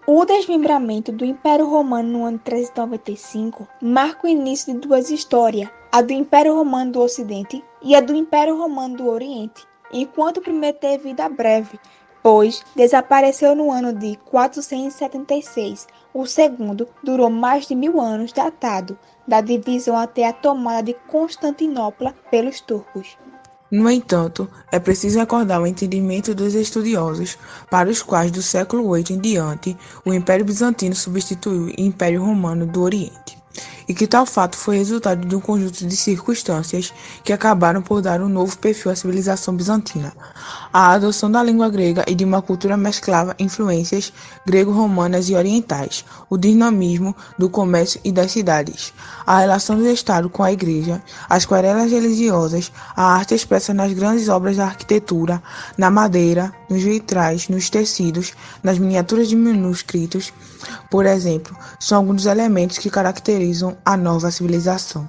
O desmembramento do Império Romano no ano 395 marca o início de duas histórias, a do Império Romano do Ocidente e a do Império Romano do Oriente, enquanto o primeiro teve vida breve, pois desapareceu no ano de 476. O segundo durou mais de 1000 anos, datado da divisão até a tomada de Constantinopla pelos turcos. No entanto, é preciso recordar o entendimento dos estudiosos, para os quais do século VIII em diante o Império Bizantino substituiu o Império Romano do Oriente, e que tal fato foi resultado de um conjunto de circunstâncias que acabaram por dar um novo perfil à civilização bizantina: a adoção da língua grega e de uma cultura mesclava influências grego-romanas e orientais, o dinamismo do comércio e das cidades, a relação do Estado com a Igreja, as querelas religiosas, a arte expressa nas grandes obras da arquitetura, na madeira, nos vitrais, nos tecidos, nas miniaturas de manuscritos, por exemplo, são alguns dos elementos que caracterizam a nova civilização.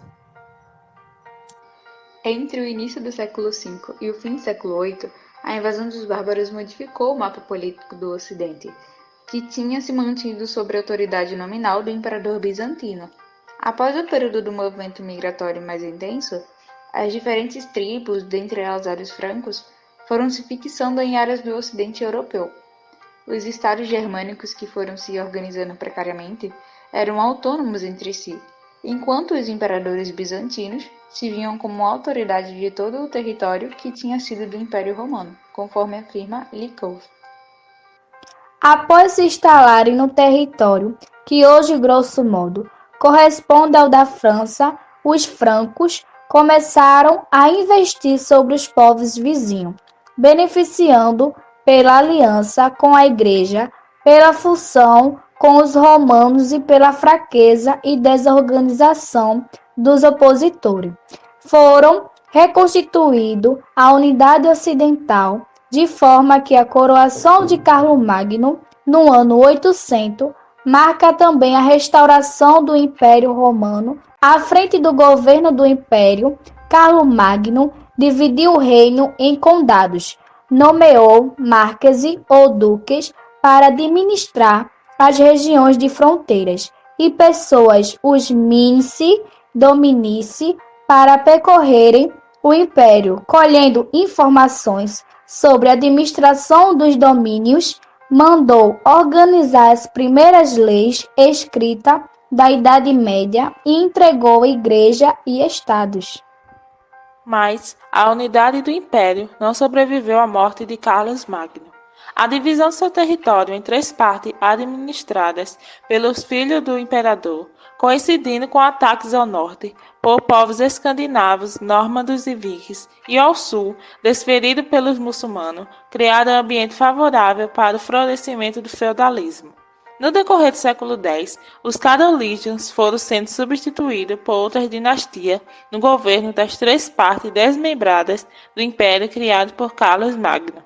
Entre o início do século V e o fim do século VIII, a invasão dos bárbaros modificou o mapa político do Ocidente, que tinha se mantido sob a autoridade nominal do imperador bizantino. Após o período do movimento migratório mais intenso, as diferentes tribos, dentre elas os francos, foram se fixando em áreas do Ocidente europeu. Os estados germânicos que foram se organizando precariamente eram autônomos entre si, enquanto os imperadores bizantinos se viam como autoridade de todo o território que tinha sido do Império Romano, conforme afirma Likov. Após se instalarem no território, que hoje, grosso modo, corresponde ao da França, os francos começaram a investir sobre os povos vizinhos, beneficiando pela aliança com a Igreja, pela fusão com os romanos e pela fraqueza e desorganização dos opositores. Foram reconstituídos a unidade ocidental, de forma que a coroação de Carlomagno, no ano 800, marca também a restauração do Império Romano. À frente do governo do Império, Carlomagno dividiu o reino em condados, nomeou marqueses ou duques para administrar as regiões de fronteiras e pessoas, os ministri dominici, para percorrerem o império, colhendo informações sobre a administração dos domínios, mandou organizar as primeiras leis escritas da Idade Média e entregou Igreja e Estados. Mas a unidade do império não sobreviveu à morte de Carlos Magno. A divisão do seu território em 3 partes administradas pelos filhos do imperador, coincidindo com ataques ao norte por povos escandinavos, nórmandos e vikings, e ao sul, desferido pelos muçulmanos, criaram um ambiente favorável para o florescimento do feudalismo. No decorrer do século X, os carolingios foram sendo substituídos por outras dinastias no governo das 3 partes desmembradas do império criado por Carlos Magno.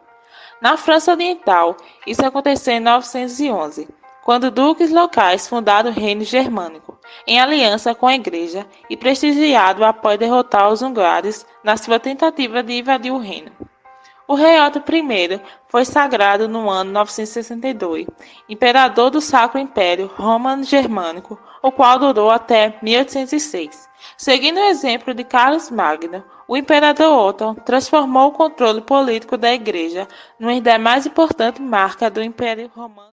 Na França Oriental, isso aconteceu em 911, quando duques locais fundaram o Reino Germânico, em aliança com a Igreja, e prestigiado após derrotar os húngaros na sua tentativa de invadir o reino. O rei Otto I foi sagrado no ano 962, imperador do Sacro Império Romano-Germânico, o qual durou até 1806. Seguindo o exemplo de Carlos Magno, o imperador Otto transformou o controle político da Igreja numa das mais importantes marcas do Império Romano.